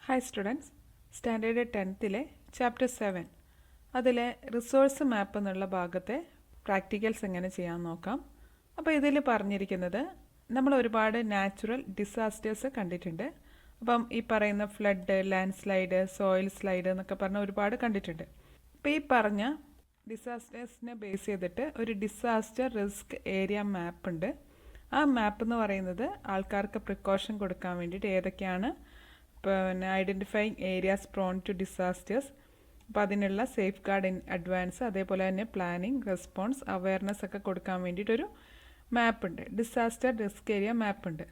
Hi students, standard 10th chapter 7 അതിലെ resource മാപ്പ് എന്നുള്ള ഭാഗത്തെ പ്രാക്ടിക്കൽസ് എങ്ങനെ ചെയ്യാൻ നോക്കാം. അപ്പോൾ ഇതിൽ പറഞ്ഞിരിക്കുന്നത് നമ്മൾ ഒരുപാട് നാച്ചുറൽ ഡിസാസ്റ്റേഴ്സ് കണ്ടിട്ടുണ്ട്. അപ്പം ഈ പറയുന്ന flood, land slide, soil slide എന്നൊക്കെ പറഞ്ഞ ഒരുപാട് കണ്ടിട്ടുണ്ട്. അപ്പോൾ ഈ പറഞ്ഞ ഡിസാസ്റ്റേഴ്സിനെ ബേസ് ചെയ്തിട്ട് ഒരു ഡിസാസ്റ്റർ റിസ്ക് ഏരിയ മാപ്പ് ഉണ്ട്. ആ മാപ്പ് എന്ന് പറയുന്നത് ആൾക്കാർക്ക് പ്രിക്കോഷൻ കൊടുക്കാൻ വേണ്ടിയിട്ട് ഏതൊക്കെയാണ് പിന്നെ identifying areas prone to disasters, അപ്പോൾ അതിനുള്ള സേഫ് ഗാർഡ് ഇൻ അഡ്വാൻസ്, അതേപോലെ തന്നെ പ്ലാനിങ്, റെസ്പോൺസ്, അവയർനെസ് ഒക്കെ കൊടുക്കാൻ വേണ്ടിയിട്ടൊരു മാപ്പുണ്ട്, ഡിസാസ്റ്റർ റിസ്ക് ഏരിയ മാപ്പുണ്ട്.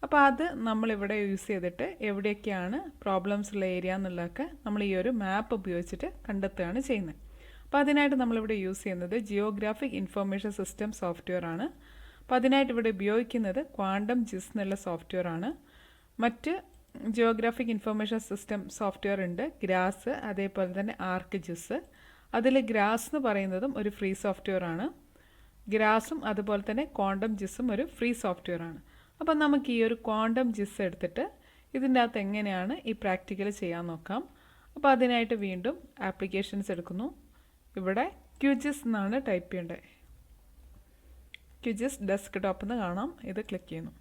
അപ്പോൾ അത് നമ്മളിവിടെ യൂസ് ചെയ്തിട്ട് എവിടെയൊക്കെയാണ് പ്രോബ്ലംസ് ഉള്ള ഏരിയ എന്നുള്ളതൊക്കെ നമ്മൾ ഈ ഒരു മാപ്പ് ഉപയോഗിച്ചിട്ട് കണ്ടെത്തുകയാണ് ചെയ്യുന്നത്. അപ്പോൾ അതിനായിട്ട് നമ്മളിവിടെ യൂസ് ചെയ്യുന്നത് ജിയോഗ്രാഫിക് ഇൻഫർമേഷൻ സിസ്റ്റം സോഫ്റ്റ്വെയർ ആണ്. അപ്പോൾ അതിനായിട്ട് ഇവിടെ ഉപയോഗിക്കുന്നത് ക്വാണ്ടം ജിസ് എന്നുള്ള സോഫ്റ്റ്വെയർ ആണ്. മറ്റ് ജിയോഗ്രാഫിക് ഇൻഫർമേഷൻ സിസ്റ്റം സോഫ്റ്റ്വെയർ ഉണ്ട്, ഗ്രാസ്, അതേപോലെ തന്നെ ആർക്ക് ജിസ്. അതിൽ ഗ്രാസ് എന്ന് പറയുന്നതും ഒരു ഫ്രീ സോഫ്റ്റ്വെയർ ആണ്. ഗ്രാസും അതുപോലെ തന്നെ ക്വാണ്ടം ജിസ്സും ഒരു ഫ്രീ സോഫ്റ്റ്വെയർ ആണ്. അപ്പം നമുക്ക് ഈ ഒരു ക്വാണ്ടം ജിസ് എടുത്തിട്ട് ഇതിൻ്റെ അകത്ത് എങ്ങനെയാണ് ഈ പ്രാക്ടിക്കൽ ചെയ്യാൻ നോക്കാം. അപ്പോൾ അതിനായിട്ട് വീണ്ടും ആപ്ലിക്കേഷൻസ് എടുക്കുന്നു. ഇവിടെ ക്യൂജിസ് എന്നാണ് ടൈപ്പ് ചെയ്യേണ്ടത്. ക്യൂജിസ് ഡെസ്ക് ടോപ്പ് എന്ന് കാണാം. ഇത് ക്ലിക്ക് ചെയ്യുന്നു.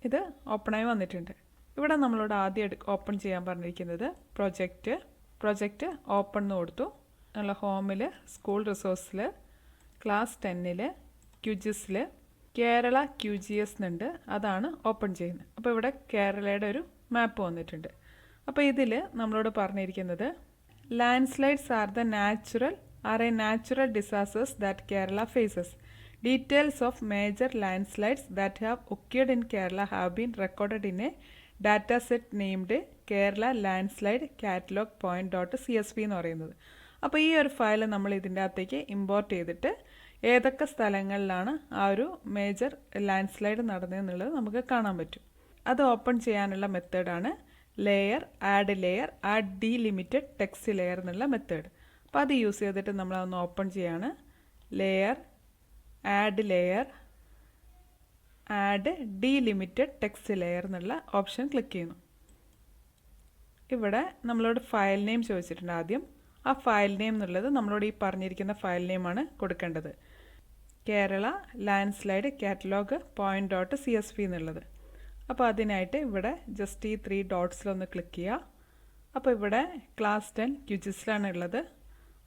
ഇത് ഓപ്പണായി വന്നിട്ടുണ്ട്. ഇവിടെ നമ്മളോട് ആദ്യം ഓപ്പൺ ചെയ്യാൻ പറഞ്ഞിരിക്കുന്നത് പ്രൊജക്റ്റ് ഓപ്പൺ എന്ന് കൊടുത്തു. നമ്മൾ ഹോമിൽ, സ്കൂൾ റിസോഴ്സിൽ, ക്ലാസ് 10ൽ, ക്യൂജിസിൽ കേരള QGS എന്നുണ്ട്, അതാണ് ഓപ്പൺ ചെയ്യുന്നത്. അപ്പോൾ ഇവിടെ കേരളയുടെ ഒരു മാപ്പ് വന്നിട്ടുണ്ട്. അപ്പോൾ ഇതിൽ നമ്മളോട് പറഞ്ഞിരിക്കുന്നത് landslides are a natural disasters that Kerala faces. Details of major landslides that have occurred in Kerala have been recorded in a dataset named Kerala Landslide Catalog .csv എന്ന് പറയുന്നത്. അപ്പോൾ ഈ ഒരു ഫയൽ നമ്മൾ ഇതിൻ്റെ അകത്തേക്ക് ഇമ്പോർട്ട് ചെയ്തിട്ട് ഏതൊക്കെ സ്ഥലങ്ങളിലാണ് ആ ഒരു മേജർ ലാൻഡ് സ്ലൈഡ് നടന്നതെന്നുള്ളത് നമുക്ക് കാണാൻ പറ്റും. അത് ഓപ്പൺ ചെയ്യാനുള്ള മെത്തേഡാണ് ആഡ് ഡീലിമിറ്റഡ് ടെക്സ്റ്റ് ലെയർ എന്നുള്ള മെത്തേഡ്. അപ്പോൾ അത് യൂസ് ചെയ്തിട്ട് നമ്മളതൊന്ന് ഓപ്പൺ ചെയ്യാണ്. ആഡ് ഡീലിമിറ്റഡ് ടെക്സ്റ്റ് ലെയർ എന്നുള്ള ഓപ്ഷൻ ക്ലിക്ക് ചെയ്യുന്നു. ഇവിടെ നമ്മളോട് ഫയൽ നെയിം ചോദിച്ചിട്ടുണ്ട്. ആദ്യം ആ ഫയൽ നെയിം എന്നുള്ളത് നമ്മളോട് ഈ പറഞ്ഞിരിക്കുന്ന ഫയൽ നെയിമാണ് കൊടുക്കേണ്ടത്, Kerala land slide catalogue .csv എന്നുള്ളത്. അപ്പോൾ അതിനായിട്ട് ഇവിടെ ജസ്റ്റ് ഈ 3 ഡോട്ട്സിലൊന്ന് ക്ലിക്ക് ചെയ്യുക. അപ്പോൾ ഇവിടെ ക്ലാസ് 10 ക്യൂജിസിലാണ് ഉള്ളത്.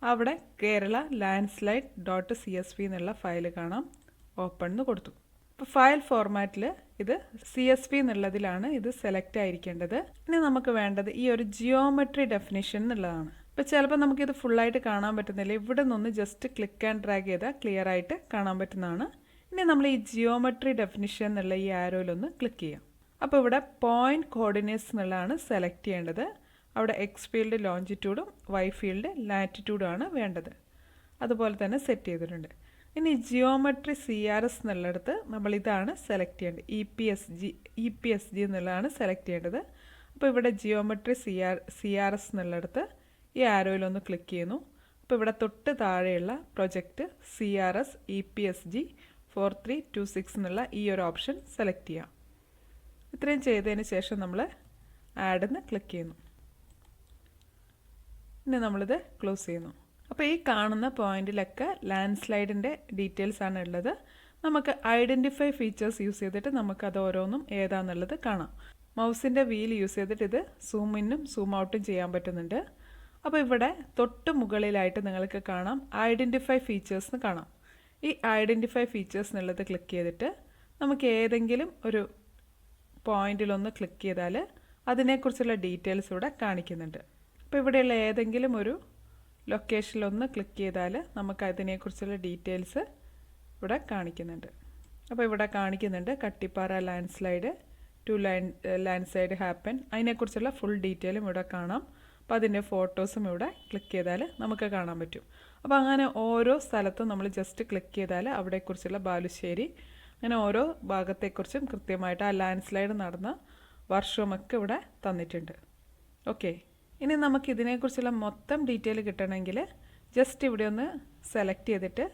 അവിടെ കേരള ലാൻഡ് സ്ലൈഡ് .csv എന്നുള്ള ഫയൽ കാണാം. ഓപ്പൺ എന്ന് കൊടുത്തു. അപ്പോൾ ഫയൽ ഫോർമാറ്റിൽ ഇത് CSV എന്നുള്ളതിലാണ് ഇത് സെലക്ട് ആയിരിക്കേണ്ടത്. ഇനി നമുക്ക് വേണ്ടത് ഈ ഒരു ജിയോമെട്രി ഡെഫിനിഷൻ എന്നുള്ളതാണ്. ഇപ്പോൾ ചിലപ്പോൾ നമുക്കിത് ഫുള്ളായിട്ട് കാണാൻ പറ്റുന്നില്ല. ഇവിടെ നിന്ന് ജസ്റ്റ് ക്ലിക്ക് ആൻഡ് ഡ്രാഗ് ചെയ്താൽ ക്ലിയർ ആയിട്ട് കാണാൻ പറ്റുന്നതാണ്. ഇനി നമ്മൾ ഈ ജിയോമെട്രി ഡെഫിനിഷൻ എന്നുള്ള ഈ ആരോയിലൊന്ന് ക്ലിക്ക് ചെയ്യാം. അപ്പോൾ ഇവിടെ പോയിന്റ് കോർഡിനേറ്റ്സ് എന്നുള്ളതാണ് സെലക്ട് ചെയ്യേണ്ടത്. അവിടെ X ഫീൽഡ് ലോഞ്ചിറ്റ്യൂഡും Y ഫീൽഡ് ലാറ്റിറ്റ്യൂഡും ആണ് വേണ്ടത്. അതുപോലെ തന്നെ സെറ്റ് ചെയ്തിട്ടുണ്ട്. ഇനി ജിയോമെട്രി CRS എന്നുള്ളിടത്ത് നമ്മൾ ഇതാണ് സെലക്ട് ചെയ്യേണ്ടത്. EPSG എന്നുള്ളതാണ് സെലക്ട് ചെയ്യേണ്ടത്. അപ്പോൾ ഇവിടെ ജിയോമെട്രി CRS എന്നുള്ളിടത്ത് ഈ ആരോയിലൊന്ന് ക്ലിക്ക് ചെയ്യുന്നു. അപ്പോൾ ഇവിടെ തൊട്ട് താഴെയുള്ള പ്രൊജക്റ്റ് CRS EPSG 4326 എന്നുള്ള ഈ ഒരു ഓപ്ഷൻ സെലക്ട് ചെയ്യാം. ഇത്രയും ചെയ്തതിന് ശേഷം നമ്മൾ ആഡെന്ന് ക്ലിക്ക് ചെയ്യുന്നു. ഇനി നമ്മളിത് ക്ലോസ് ചെയ്യുന്നു. അപ്പോൾ ഈ കാണുന്ന പോയിന്റിലൊക്കെ ലാൻഡ് സ്ലൈഡിൻ്റെ ഡീറ്റെയിൽസ് ആണ് ഉള്ളത്. നമുക്ക് ഐഡൻറ്റിഫൈ ഫീച്ചേഴ്സ് യൂസ് ചെയ്തിട്ട് നമുക്കത് ഓരോന്നും ഏതാണെന്നുള്ളത് കാണാം. മൗസിൻ്റെ വീൽ യൂസ് ചെയ്തിട്ട് ഇത് സൂം ഇന്നും സൂം ഔട്ടും ചെയ്യാൻ പറ്റുന്നുണ്ട്. അപ്പോൾ ഇവിടെ തൊട്ട് മുകളിലായിട്ട് നിങ്ങൾക്ക് കാണാം ഐഡൻറ്റിഫൈ ഫീച്ചേഴ്സ് എന്ന് കാണാം. ഈ ഐഡൻറ്റിഫൈ ഫീച്ചേഴ്സ് എന്നുള്ളത് ക്ലിക്ക് ചെയ്തിട്ട് നമുക്ക് ഏതെങ്കിലും ഒരു പോയിന്റിലൊന്ന് ക്ലിക്ക് ചെയ്താൽ അതിനെക്കുറിച്ചുള്ള ഡീറ്റെയിൽസ് ഇവിടെ കാണിക്കുന്നുണ്ട്. അപ്പോൾ ഇവിടെയുള്ള ഏതെങ്കിലും ഒരു ലൊക്കേഷനിലൊന്ന് ക്ലിക്ക് ചെയ്താൽ നമുക്ക് അതിനെക്കുറിച്ചുള്ള ഡീറ്റെയിൽസ് ഇവിടെ കാണിക്കുന്നുണ്ട്. അപ്പോൾ ഇവിടെ കാണിക്കുന്നുണ്ട് Kattippara land slide, 2 land slide happen, അതിനെക്കുറിച്ചുള്ള ഫുൾ ഡീറ്റെയിലും ഇവിടെ കാണാം. അപ്പോൾ അതിൻ്റെ ഫോട്ടോസും ഇവിടെ ക്ലിക്ക് ചെയ്താൽ നമുക്ക് കാണാൻ പറ്റും. അപ്പോൾ അങ്ങനെ ഓരോ സ്ഥലത്തും നമ്മൾ ജസ്റ്റ് ക്ലിക്ക് ചെയ്താൽ അവിടെക്കുറിച്ചുള്ള ബാലുശ്ശേരി, അങ്ങനെ ഓരോ ഭാഗത്തെക്കുറിച്ചും കൃത്യമായിട്ട് ആ ലാൻഡ് സ്ലൈഡ് നടന്ന വർഷവുമൊക്കെ ഇവിടെ തന്നിട്ടുണ്ട്. ഓക്കെ, ഇനി നമുക്ക് ഇതിനെക്കുറിച്ചുള്ള മൊത്തം ഡീറ്റെയിൽ കിട്ടണമെങ്കിൽ ജസ്റ്റ് ഇവിടെ ഒന്ന് സെലക്ട് ചെയ്തിട്ട്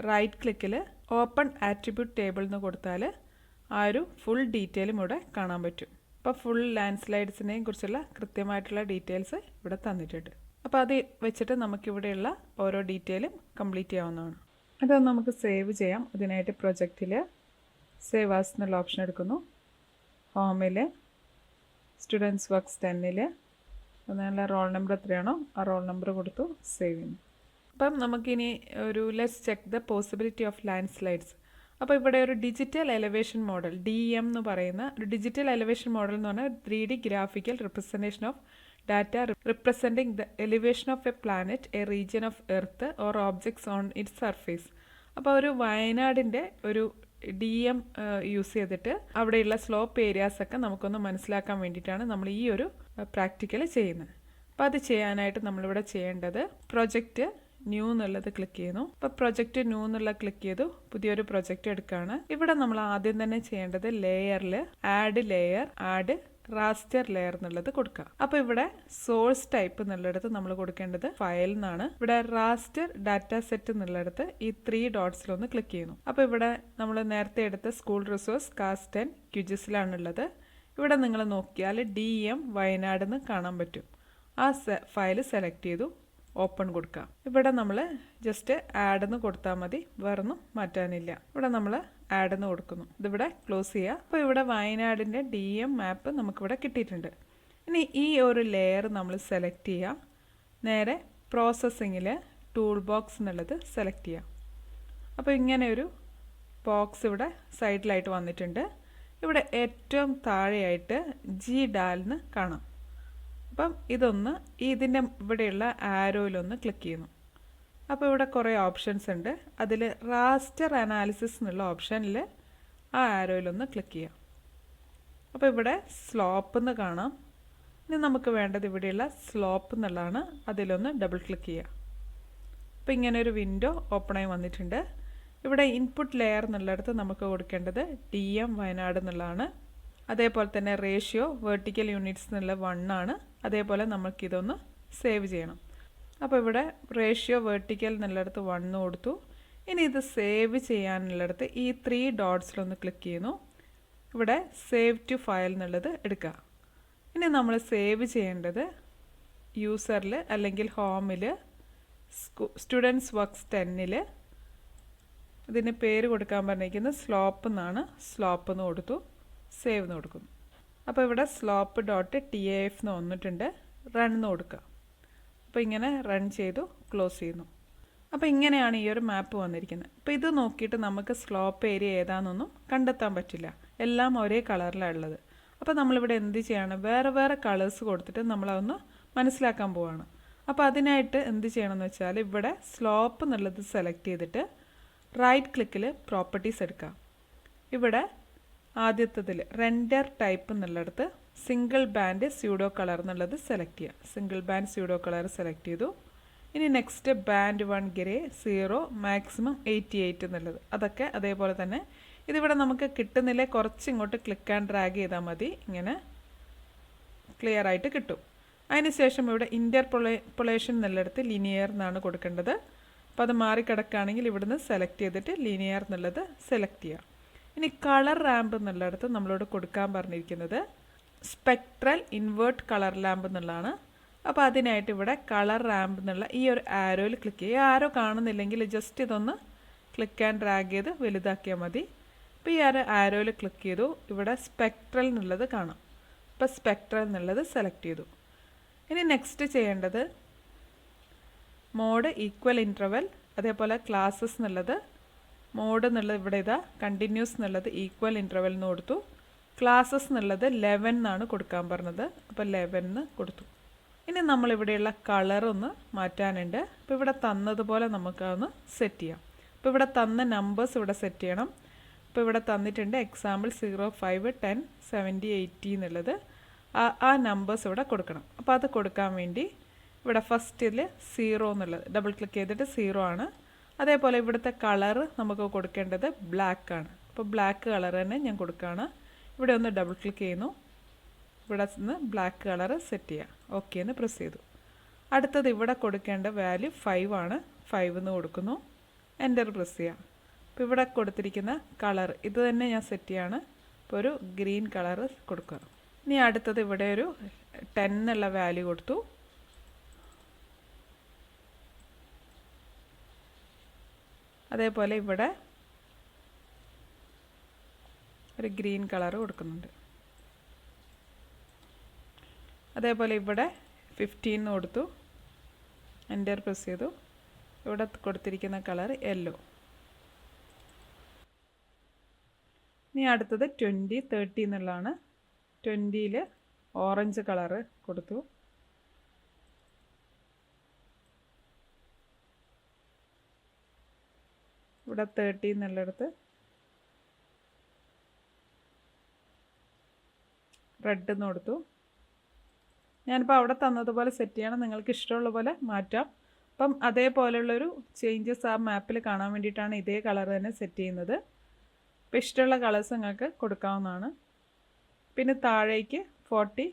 റൈറ്റ് ക്ലിക്കിൽ ഓപ്പൺ ആട്രിബ്യൂട്ട് ടേബിൾ എന്ന് കൊടുത്താൽ ആ ഒരു ഫുൾ ഡീറ്റെയിലും ഇവിടെ കാണാൻ പറ്റും. അപ്പോൾ ഫുൾ ലാൻഡ് സ്ലൈഡ്സിനെയും കുറിച്ചുള്ള കൃത്യമായിട്ടുള്ള ഡീറ്റെയിൽസ് ഇവിടെ തന്നിട്ടുണ്ട്. അപ്പോൾ അത് വെച്ചിട്ട് നമുക്കിവിടെയുള്ള ഓരോ ഡീറ്റെയിലും കംപ്ലീറ്റ് ചെയ്യാവുന്നതാണ്. അതൊന്ന് നമുക്ക് സേവ് ചെയ്യാം. അതിനായിട്ട് പ്രൊജക്റ്റിൽ സേവ് ആസ് എന്നുള്ള ഓപ്ഷൻ എടുക്കുന്നു. ഹോമിൽ സ്റ്റുഡൻസ് വർക്ക്സ് 10ൽ അതിനുള്ള റോൾ നമ്പർ എത്രയാണോ ആ റോൾ നമ്പർ കൊടുത്തു സേവ് ചെയ്യുന്നു. അപ്പം നമുക്കിനി ഒരു let's check the possibility of land slides. അപ്പോൾ ഇവിടെ ഒരു ഡിജിറ്റൽ എലവേഷൻ മോഡൽ DEM എന്ന് പറയുന്ന ഒരു ഡിജിറ്റൽ എലവേഷൻ മോഡൽ എന്ന് പറഞ്ഞാൽ 3D graphical representation of data representing the elevation of a planet, a region of earth or objects on its surface. അപ്പോൾ ഒരു വയനാടിൻ്റെ ഒരു DEM യൂസ് ചെയ്തിട്ട് അവിടെയുള്ള സ്ലോപ്പ് ഏരിയാസൊക്കെ നമുക്കൊന്ന് മനസ്സിലാക്കാൻ വേണ്ടിയിട്ടാണ് നമ്മൾ ഈ ഒരു പ്രാക്ടിക്കൽ ചെയ്യുന്നത്. അപ്പോൾ അത് ചെയ്യാനായിട്ട് നമ്മളിവിടെ ചെയ്യേണ്ടത് പ്രൊജക്റ്റ് ന്യൂ എന്നുള്ളത് ക്ലിക്ക് ചെയ്യുന്നു. അപ്പോൾ പ്രൊജക്റ്റ് ന്യൂ എന്നുള്ള ക്ലിക്ക് ചെയ്തു പുതിയൊരു പ്രൊജക്റ്റ് എടുക്കുകയാണ്. ഇവിടെ നമ്മൾ ആദ്യം തന്നെ ചെയ്യേണ്ടത് ലെയറിൽ add layer, add raster layer എന്നുള്ളത് കൊടുക്കുക. അപ്പോൾ ഇവിടെ സോഴ്സ് ടൈപ്പ് എന്നുള്ളിടത്ത് നമ്മൾ കൊടുക്കേണ്ടത് ഫയൽ എന്നാണ്. ഇവിടെ റാസ്റ്റർ ഡാറ്റ സെറ്റ് എന്നുള്ളിടത്ത് ഈ 3 ഡോട്ട്സിലൊന്ന് ക്ലിക്ക് ചെയ്യുന്നു. അപ്പോൾ ഇവിടെ നമ്മൾ നേരത്തെ എടുത്ത സ്കൂൾ റിസോഴ്സ് കാസ്റ്റ് 10 ക്യുജിസിലാണുള്ളത്. ഇവിടെ നിങ്ങൾ നോക്കിയാൽ DEM വയനാട് എന്ന് കാണാൻ പറ്റും. ആ ഫയൽ സെലക്ട് ചെയ്തു ഓപ്പൺ കൊടുക്കുക. ഇവിടെ നമ്മൾ ജസ്റ്റ് ആഡ് എന്ന് കൊടുത്താൽ മതി, വേറൊന്നും മാറ്റാനില്ല. ഇവിടെ നമ്മൾ ആഡ് എന്ന് കൊടുക്കുന്നു. ഇതിവിടെ ക്ലോസ് ചെയ്യുക. അപ്പോൾ ഇവിടെ വയനാടിൻ്റെ DEM മാപ്പ് നമുക്കിവിടെ കിട്ടിയിട്ടുണ്ട്. ഇനി ഈ ഒരു ലെയർ നമ്മൾ സെലക്ട് ചെയ്യുക. നേരെ പ്രോസസ്സിങ്ങിൽ ടൂൾ ബോക്സ് എന്നുള്ളത് സെലക്ട് ചെയ്യുക. അപ്പോൾ ഇങ്ങനെ ഒരു ബോക്സ് ഇവിടെ സൈഡിലായിട്ട് വന്നിട്ടുണ്ട്. ഇവിടെ ഏറ്റവും താഴെയായിട്ട് GDAL എന്ന് കാണാം. അപ്പം ഇതൊന്ന് ഇതിൻ്റെ ഇവിടെയുള്ള ആരോയിലൊന്ന് ക്ലിക്ക് ചെയ്യുന്നു. അപ്പോൾ ഇവിടെ കുറേ ഓപ്ഷൻസ് ഉണ്ട്. അതിൽ റാസ്റ്റർ അനാലിസിസ് എന്നുള്ള ഓപ്ഷനിൽ ആ ആരോയിലൊന്ന് ക്ലിക്ക് ചെയ്യാം. അപ്പോൾ ഇവിടെ സ്ലോപ്പ് എന്ന് കാണാം. ഇനി നമുക്ക് വേണ്ടത് ഇവിടെയുള്ള സ്ലോപ്പ് എന്നുള്ളതാണ്. അതിലൊന്ന് ഡബിൾ ക്ലിക്ക് ചെയ്യുക. അപ്പോൾ ഇങ്ങനെ ഒരു വിൻഡോ ഓപ്പണായി വന്നിട്ടുണ്ട്. ഇവിടെ ഇൻപുട്ട് ലെയർ എന്നുള്ളിടത്ത് നമുക്ക് കൊടുക്കേണ്ടത് DEM വയനാട് എന്നുള്ളതാണ്. അതേപോലെ തന്നെ റേഷ്യോ വെർട്ടിക്കൽ യൂണിറ്റ്സ് എന്നുള്ള 1 ആണ്. അതേപോലെ നമുക്കിതൊന്ന് സേവ് ചെയ്യണം. അപ്പോൾ ഇവിടെ റേഷ്യോ വെർട്ടിക്കൽ എന്നുള്ളിടത്ത് 1 കൊടുത്തു. ഇനി ഇത് സേവ് ചെയ്യാനുള്ളിടത്ത് ഈ 3 ഡോട്ട്സിലൊന്ന് ക്ലിക്ക് ചെയ്യുന്നു. ഇവിടെ സേവ് ടു ഫയൽ എന്നുള്ളത് എടുക്കുക. ഇനി നമ്മൾ സേവ് ചെയ്യേണ്ടത് യൂസറിൽ അല്ലെങ്കിൽ ഹോമിൽ സ്റ്റുഡൻസ് വർക്ക്സ് 10ൽ ഇതിന് പേര് കൊടുക്കാൻ പറഞ്ഞിരിക്കുന്നത് സ്ലോപ്പ് എന്നാണ്. സ്ലോപ്പ് എന്ന് കൊടുത്തു, സേവ് എന്ന് കൊടുക്കുന്നു. അപ്പോൾ ഇവിടെ സ്ലോപ്പ് ഡോട്ട് TAF എന്ന് വന്നിട്ടുണ്ട്. റൺ എന്ന് കൊടുക്കുക. അപ്പോൾ ഇങ്ങനെ റൺ ചെയ്തു ക്ലോസ് ചെയ്യുന്നു. അപ്പോൾ ഇങ്ങനെയാണ് ഈ ഒരു മാപ്പ് വന്നിരിക്കുന്നത്. അപ്പോൾ ഇത് നോക്കിയിട്ട് നമുക്ക് സ്ലോപ്പ് ഏരിയ ഏതാണെന്നൊന്നും കണ്ടെത്താൻ പറ്റില്ല. എല്ലാം ഒരേ കളറിലാണ് ഉള്ളത്. അപ്പോൾ നമ്മളിവിടെ എന്ത് ചെയ്യണം, വേറെ വേറെ കളേഴ്സ് കൊടുത്തിട്ട് നമ്മളതൊന്ന് മനസ്സിലാക്കാൻ പോവുകയാണ്. അപ്പോൾ അതിനായിട്ട് എന്ത് ചെയ്യണമെന്ന് വെച്ചാൽ ഇവിടെ സ്ലോപ്പ് എന്നുള്ളത് സെലക്ട് ചെയ്തിട്ട് റൈറ്റ് ക്ലിക്കിൽ പ്രോപ്പർട്ടീസ് എടുക്കുക. ഇവിടെ ആദ്യത്തതിൽ റെൻഡർ ടൈപ്പ് എന്നുള്ളിടത്ത് സിംഗിൾ ബാൻഡ് സ്യൂഡോ കളർ എന്നുള്ളത് സെലക്ട് ചെയ്യുക. Single band pseudo colour select ചെയ്തു. ഇനി നെക്സ്റ്റ് ബാൻഡ് 1 ഗ്രേ 0 മാക്സിമം 88 എന്നുള്ളത് അതൊക്കെ അതേപോലെ തന്നെ. ഇതിവിടെ നമുക്ക് കിട്ടുന്നില്ല, കുറച്ച് ഇങ്ങോട്ട് ക്ലിക്ക് ആൻഡ് ഡ്രാഗ് ചെയ്താൽ മതി, ഇങ്ങനെ ക്ലിയർ ആയിട്ട് കിട്ടും. അതിനുശേഷം ഇവിടെ ഇൻ്റർപൊളേഷൻ എന്നുള്ളിടത്ത് ലിനിയർ എന്നാണ് കൊടുക്കേണ്ടത്. അപ്പോൾ അത് മാറിക്കിടക്കുകയാണെങ്കിൽ ഇവിടുന്ന് സെലക്ട് ചെയ്തിട്ട് ലിനിയർ എന്നുള്ളത് സെലക്ട് ചെയ്യുക. ഇനി കളർ റാമ്പ് എന്നുള്ളിടത്ത് നമ്മളോട് കൊടുക്കാൻ പറഞ്ഞിരിക്കുന്നത് സ്പെക്ട്രൽ ഇൻവേർട്ട് കളർ ലാമ്പ് എന്നുള്ളതാണ്. അപ്പോൾ അതിനായിട്ട് ഇവിടെ കളർ റാമ്പ് എന്നുള്ള ഈ ഒരു ആരോയിൽ ക്ലിക്ക് ചെയ്യുക. ആരോ കാണുന്നില്ലെങ്കിൽ ജസ്റ്റ് ഇതൊന്ന് ക്ലിക്ക് ആൻഡ് ഡ്രാഗ് ചെയ്ത് വലുതാക്കിയാൽ മതി. അപ്പോൾ ഈ ആരോയിൽ ക്ലിക്ക് ചെയ്തു. ഇവിടെ സ്പെക്ട്രൽ എന്നുള്ളത് കാണാം. അപ്പോൾ സ്പെക്ട്രൽ എന്നുള്ളത് സെലക്ട് ചെയ്തു. ഇനി നെക്സ്റ്റ് ചെയ്യേണ്ടത് മോഡ് ഈക്വൽ ഇൻ്റർവൽ, അതേപോലെ ക്ലാസ്സസ് എന്നുള്ളത് മോഡ് എന്നുള്ളത് ഇവിടെ ഇതാ കണ്ടിന്യൂസ് എന്നുള്ളത് ഈക്വൽ ഇൻ്റർവൽ എന്ന് കൊടുത്തു. ക്ലാസ്സസ് എന്നുള്ളത് 11 എന്നാണ് കൊടുക്കാൻ പറഞ്ഞത്. അപ്പോൾ 11 കൊടുത്തു. ഇനി നമ്മളിവിടെയുള്ള കളറൊന്ന് മാറ്റാനുണ്ട്. അപ്പോൾ ഇവിടെ തന്നതുപോലെ നമുക്കതൊന്ന് സെറ്റ് ചെയ്യാം. അപ്പോൾ ഇവിടെ തന്ന നമ്പേഴ്സ് ഇവിടെ സെറ്റ് ചെയ്യണം. അപ്പോൾ ഇവിടെ തന്നിട്ടുണ്ട് എക്സാമ്പിൾ 0, 5, 10, 70, 80 എന്നുള്ളത്. ആ നമ്പേഴ്സ് ഇവിടെ കൊടുക്കണം. അപ്പോൾ അത് കൊടുക്കാൻ വേണ്ടി ഇവിടെ ഫസ്റ്റിൽ 0 എന്നുള്ളത് ഡബിൾ ക്ലിക്ക് ചെയ്തിട്ട് 0 ആണ്. അതേപോലെ ഇവിടുത്തെ കളർ നമുക്ക് കൊടുക്കേണ്ടത് ബ്ലാക്ക് ആണ്. അപ്പോൾ ബ്ലാക്ക് കളർ തന്നെ ഞാൻ കൊടുക്കുകയാണ്. ഇവിടെ ഒന്ന് ഡബിൾ ക്ലിക്ക് ചെയ്യുന്നു. ഇവിടെ നിന്ന് ബ്ലാക്ക് കളർ സെറ്റ് ചെയ്യുക. ഓക്കെ എന്ന് പ്രസ് ചെയ്തു. അടുത്തത് ഇവിടെ കൊടുക്കേണ്ട വാല്യൂ 5 ആണ്. 5 എന്ന് കൊടുക്കുന്നു. എൻ്റർ പ്രസ് ചെയ്യുക. അപ്പോൾ ഇവിടെ കൊടുത്തിരിക്കുന്ന കളർ ഇത് തന്നെ ഞാൻ സെറ്റ് ചെയ്യാണ്. ഇപ്പോൾ ഒരു ഗ്രീൻ കളർ കൊടുക്കുക. ഇനി അടുത്തത് ഇവിടെ ഒരു 10 എന്നുള്ള വാല്യൂ കൊടുത്തു. അതേപോലെ ഇവിടെ ഒരു ഗ്രീൻ കളർ കൊടുക്കുന്നുണ്ട്. അതേപോലെ ഇവിടെ 15 കൊടുത്തു. എൻ്റർ പ്രസ് ചെയ്തു. ഇവിടെ കൊടുത്തിരിക്കുന്ന കളർ യെല്ലോ. ഇനി അടുത്തത് 20, 30 എന്നുള്ളതാണ്. 20ൽ ഓറഞ്ച് കളറ് കൊടുത്തു. ഇവിടെ 30 എന്നുള്ളിടത്ത് റെഡ് എന്ന് കൊടുത്തു. ഞാനിപ്പോൾ അവിടെ തന്നതുപോലെ സെറ്റ് ചെയ്യണം. നിങ്ങൾക്ക് ഇഷ്ടമുള്ള പോലെ മാറ്റാം. അപ്പം അതേപോലെയുള്ളൊരു ചേഞ്ചസ് ആ മാപ്പിൽ കാണാൻ വേണ്ടിയിട്ടാണ് ഇതേ കളർ തന്നെ സെറ്റ് ചെയ്യുന്നത്. അപ്പോൾ ഇഷ്ടമുള്ള കളേഴ്സ് നിങ്ങൾക്ക് കൊടുക്കാവുന്നതാണ്. പിന്നെ താഴേക്ക് 40,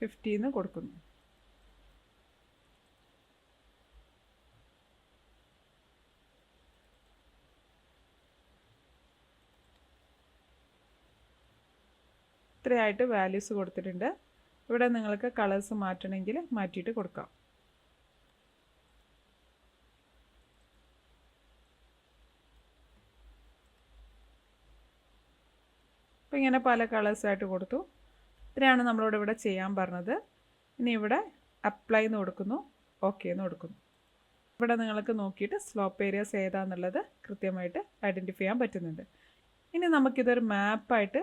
50 കൊടുക്കുന്നു. ഇത്രയായിട്ട് വാല്യൂസ് കൊടുത്തിട്ടുണ്ട്. ഇവിടെ നിങ്ങൾക്ക് കളേഴ്സ് മാറ്റണമെങ്കിൽ മാറ്റിയിട്ട് കൊടുക്കാം. അപ്പോൾ ഇങ്ങനെ പല കളേഴ്സായിട്ട് കൊടുത്തു. ഇത്രയാണ് നമ്മളോട് ഇവിടെ ചെയ്യാൻ പറഞ്ഞത്. ഇനി ഇവിടെ അപ്ലൈ എന്ന് കൊടുക്കുന്നു, ഓക്കെ എന്ന് കൊടുക്കുന്നു. ഇവിടെ നിങ്ങൾക്ക് നോക്കിയിട്ട് സ്ലോപ്പ് ഏരിയാസ് ഏതാണെന്നുള്ളത് കൃത്യമായിട്ട് ഐഡൻറ്റിഫൈ ചെയ്യാൻ പറ്റുന്നുണ്ട്. ഇനി നമുക്കിതൊരു മാപ്പായിട്ട്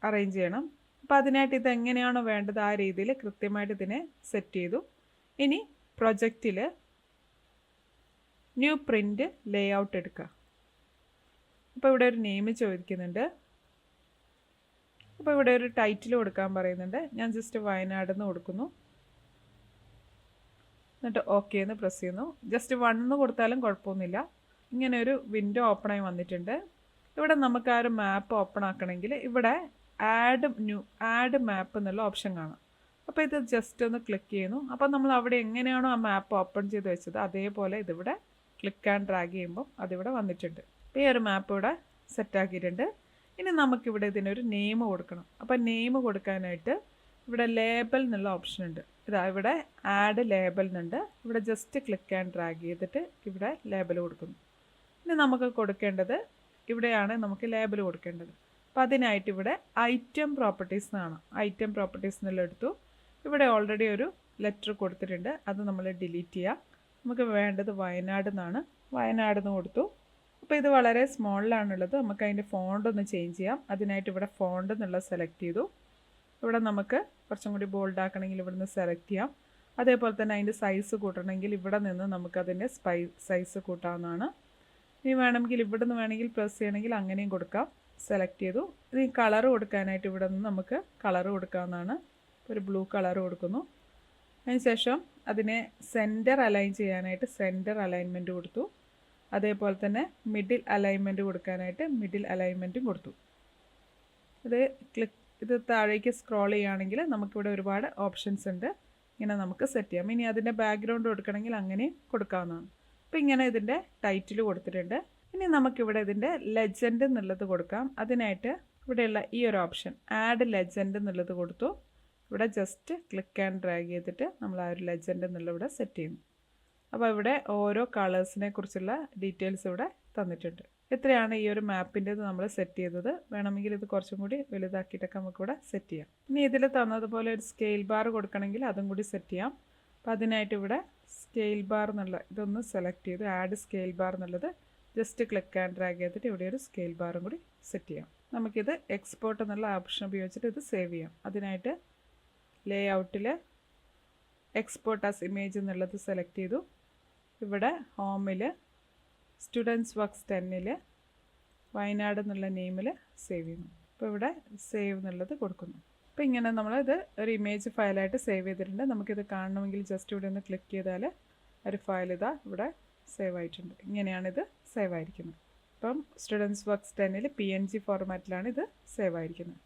അറേഞ്ച് ചെയ്യണം. അപ്പോൾ അതിനായിട്ട് ഇതെങ്ങനെയാണോ വേണ്ടത് ആ രീതിയിൽ കൃത്യമായിട്ട് ഇതിനെ സെറ്റ് ചെയ്തു. ഇനി പ്രൊജക്റ്റിൽ ന്യൂ പ്രിൻ്റ് ലേ ഔട്ട് എടുക്കുക. അപ്പോൾ ഇവിടെ ഒരു നെയിം ചോദിക്കുന്നുണ്ട്. അപ്പോൾ ഇവിടെ ഒരു ടൈറ്റിൽ കൊടുക്കാൻ പറയുന്നുണ്ട്. ഞാൻ ജസ്റ്റ് വയനാട് എന്ന് കൊടുക്കുന്നു. എന്നിട്ട് ഓക്കെ എന്ന് പ്രസ് ചെയ്യുന്നു. ജസ്റ്റ് 1 കൊടുത്താലും കുഴപ്പമൊന്നുമില്ല. ഇങ്ങനെ ഒരു വിൻഡോ ഓപ്പണായി വന്നിട്ടുണ്ട്. ഇവിടെ നമുക്ക് ആ ഒരു മാപ്പ് ഓപ്പൺ ആക്കണമെങ്കിൽ ഇവിടെ ആഡ് മാപ്പ് എന്നുള്ള ഓപ്ഷൻ കാണാം. അപ്പോൾ ഇത് ജസ്റ്റ് ഒന്ന് ക്ലിക്ക് ചെയ്യുന്നു. അപ്പോൾ നമ്മൾ അവിടെ എങ്ങനെയാണോ ആ മാപ്പ് ഓപ്പൺ ചെയ്ത് വെച്ചത് അതേപോലെ ഇതിവിടെ ക്ലിക്ക് ആൻഡ് ഡ്രാഗ് ചെയ്യുമ്പോൾ അതിവിടെ വന്നിട്ടുണ്ട്. അപ്പോൾ ഈ ഒരു മാപ്പ് ഇവിടെ സെറ്റാക്കിയിട്ടുണ്ട്. ഇനി നമുക്കിവിടെ ഇതിനൊരു നെയിം കൊടുക്കണം. അപ്പോൾ നെയിം കൊടുക്കാനായിട്ട് ഇവിടെ ലേബൽ എന്നുള്ള ഓപ്ഷൻ ഉണ്ട്. ഇതാ ഇവിടെ ആഡ് ലേബൽ എന്നുണ്ട്. ഇവിടെ ജസ്റ്റ് ക്ലിക്ക് ആൻഡ് ഡ്രാഗ് ചെയ്തിട്ട് ഇവിടെ ലേബൽ കൊടുക്കുന്നു. ഇനി നമുക്ക് കൊടുക്കേണ്ടത് ഇവിടെയാണ് നമുക്ക് ലേബൽ കൊടുക്കേണ്ടത്. അപ്പോൾ അതിനായിട്ട് ഇവിടെ ഐറ്റം പ്രോപ്പർട്ടീസ് എന്നാണ്. ഐറ്റം പ്രോപ്പർട്ടീസ് എന്നുള്ള എടുത്തു. ഇവിടെ ഓൾറെഡി ഒരു ലെറ്റർ കൊടുത്തിട്ടുണ്ട്. അത് നമ്മൾ ഡിലീറ്റ് ചെയ്യാം. നമുക്ക് വേണ്ടത് വയനാട് എന്നാണ്. വയനാട് എന്ന് കൊടുത്തു. അപ്പോൾ ഇത് വളരെ സ്മോളിലാണുള്ളത്. നമുക്ക് അതിൻ്റെ ഫോണ്ട് ഒന്ന് ചേഞ്ച് ചെയ്യാം. അതിനായിട്ട് ഇവിടെ ഫോണ്ട് എന്നുള്ളത് സെലക്ട് ചെയ്തു. ഇവിടെ നമുക്ക് കുറച്ചും കൂടി ബോൾഡ് ആക്കണമെങ്കിൽ ഇവിടെ നിന്ന് സെലക്ട് ചെയ്യാം. അതേപോലെ തന്നെ അതിൻ്റെ സൈസ് കൂട്ടണമെങ്കിൽ ഇവിടെ നിന്ന് നമുക്കതിൻ്റെ സൈസ് കൂട്ടാവുന്നതാണ്. ഇനി വേണമെങ്കിൽ ഇവിടെ നിന്ന് വേണമെങ്കിൽ പ്രസ് ചെയ്യണമെങ്കിൽ അങ്ങനെയും കൊടുക്കാം. സെലക്ട് ചെയ്തു. ഇനി കളർ കൊടുക്കാനായിട്ട് ഇവിടെ നിന്ന് നമുക്ക് കളർ കൊടുക്കാവുന്നതാണ്. ഒരു ബ്ലൂ കളർ കൊടുക്കുന്നു. അതിനുശേഷം അതിനെ സെൻറ്റർ അലൈൻ ചെയ്യാനായിട്ട് സെൻറ്റർ അലൈൻമെൻറ്റ് കൊടുത്തു. അതേപോലെ തന്നെ മിഡിൽ അലൈൻമെൻറ്റ് കൊടുക്കാനായിട്ട് മിഡിൽ അലൈൻമെൻറ്റും കൊടുത്തു. ഇത് താഴേക്ക് സ്ക്രോൾ ചെയ്യുകയാണെങ്കിൽ നമുക്കിവിടെ ഒരുപാട് ഓപ്ഷൻസ് ഉണ്ട്. ഇങ്ങനെ നമുക്ക് സെറ്റ് ചെയ്യാം. ഇനി അതിൻ്റെ ബാക്ക്ഗ്രൗണ്ട് കൊടുക്കണമെങ്കിൽ അങ്ങനെയും കൊടുക്കാവുന്നതാണ്. അപ്പോൾ ഇങ്ങനെ ഇതിൻ്റെ ടൈറ്റിൽ കൊടുത്തിട്ടുണ്ട്. ഇനി നമുക്കിവിടെ ഇതിൻ്റെ ലെജൻഡ് എന്നുള്ളത് കൊടുക്കാം. അതിനായിട്ട് ഇവിടെയുള്ള ഈ ഒരു ഓപ്ഷൻ ആഡ് ലെജൻഡ് എന്നുള്ളത് കൊടുത്തു. ഇവിടെ ജസ്റ്റ് ക്ലിക്ക് ആൻഡ് ഡ്രാഗ് ചെയ്തിട്ട് നമ്മൾ ആ ഒരു ലെജൻഡ് എന്നുള്ളത് ഇവിടെ സെറ്റ് ചെയ്യുന്നു. അപ്പോൾ ഇവിടെ ഓരോ കളേഴ്സിനെ കുറിച്ചുള്ള ഡീറ്റെയിൽസ് ഇവിടെ തന്നിട്ടുണ്ട്. ഇത്രയാണ് ഈ ഒരു മാപ്പിൻ്റേത് നമ്മൾ സെറ്റ് ചെയ്തത്. വേണമെങ്കിൽ ഇത് കുറച്ചും കൂടി വലുതാക്കിയിട്ടൊക്കെ നമുക്കിവിടെ സെറ്റ് ചെയ്യാം. ഇനി ഇതിൽ തന്നതുപോലെ ഒരു സ്കെയിൽ ബാർ കൊടുക്കണമെങ്കിൽ അതും കൂടി സെറ്റ് ചെയ്യാം. അപ്പോൾ അതിനായിട്ട് ഇവിടെ സ്കെയിൽ ബാർ എന്നുള്ള ഇതൊന്ന് സെലക്ട് ചെയ്ത് ആഡ് സ്കെയിൽ ബാർ എന്നുള്ളത് ജസ്റ്റ് ക്ലിക്ക് ആൻഡ് ഡ്രാഗ് ചെയ്തിട്ട് ഇവിടെ ഒരു സ്കെയിൽ ബാറും കൂടി സെറ്റ് ചെയ്യാം. നമുക്കിത് എക്സ്പോർട്ട് എന്നുള്ള ഓപ്ഷൻ ഉപയോഗിച്ചിട്ട് ഇത് സേവ് ചെയ്യാം. അതിനായിട്ട് ലേ ഔട്ടിൽ എക്സ്പോർട്ട് ആസ് ഇമേജ് എന്നുള്ളത് സെലക്ട് ചെയ്തു. ഇവിടെ ഹോമിൽ സ്റ്റുഡൻസ് വർക്ക്സ് 10ൽ വയനാട് എന്നുള്ള നെയിമിൽ സേവ് ചെയ്യുന്നു. അപ്പോൾ ഇവിടെ സേവ് എന്നുള്ളത് കൊടുക്കുന്നു. അപ്പോൾ ഇങ്ങനെ നമ്മളിത് ഒരു ഇമേജ് ഫയലായിട്ട് സേവ് ചെയ്തിട്ടുണ്ട്. നമുക്കിത് കാണണമെങ്കിൽ ജസ്റ്റ് ഇവിടെ ഒന്ന് ക്ലിക്ക് ചെയ്താൽ ഒരു ഫയൽ ഇതാ ഇവിടെ സേവ് ആയിട്ടുണ്ട്. ഇങ്ങനെയാണിത് സേവ് ആയിരിക്കുന്നത്. അപ്പം സ്റ്റുഡൻസ് വർക്ക്സ് 10ൽ PNG ഫോർമാറ്റിലാണ് ഇത് സേവ് ആയിരിക്കുന്നത്.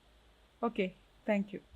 Okay, thank you.